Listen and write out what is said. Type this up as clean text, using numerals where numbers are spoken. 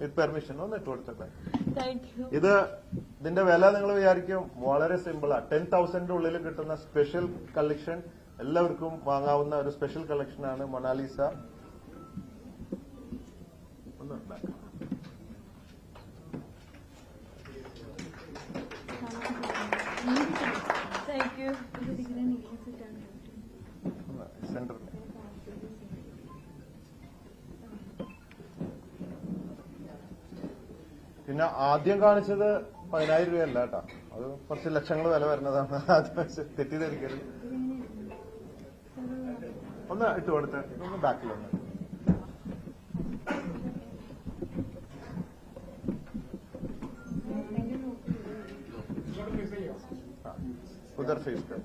വിത്ത് permission ഒന്ന് ഇട്ട് കൊടുത്തേ. Thank you. ഇതിന്റെ വില നിങ്ങൾ വിചാരിക്കും വളരെ സിമ്പിളാ. 10,000 ഉള്ളിൽ കിട്ടുന്ന സ്പെഷ്യൽ കളക്ഷൻ, എല്ലാവർക്കും വാങ്ങാവുന്ന ഒരു സ്പെഷ്യൽ കളക്ഷൻ ആണ് മൊണാലിസ. ഒന്ന് താങ്ക് യു. സെന്ററിൽ പിന്നെ ആദ്യം കാണിച്ചത് 10,000 രൂപയല്ല കേട്ടോ, അത് കുറച്ച് ലക്ഷങ്ങൾ വില വരുന്നതാണ്. അത് തെറ്റിദ്ധരിക്കരുത്. ഒന്ന് ഇട്ട് കൊടുത്ത് ഒന്ന് ബാക്കിലൊന്ന്. उधर फेस कर.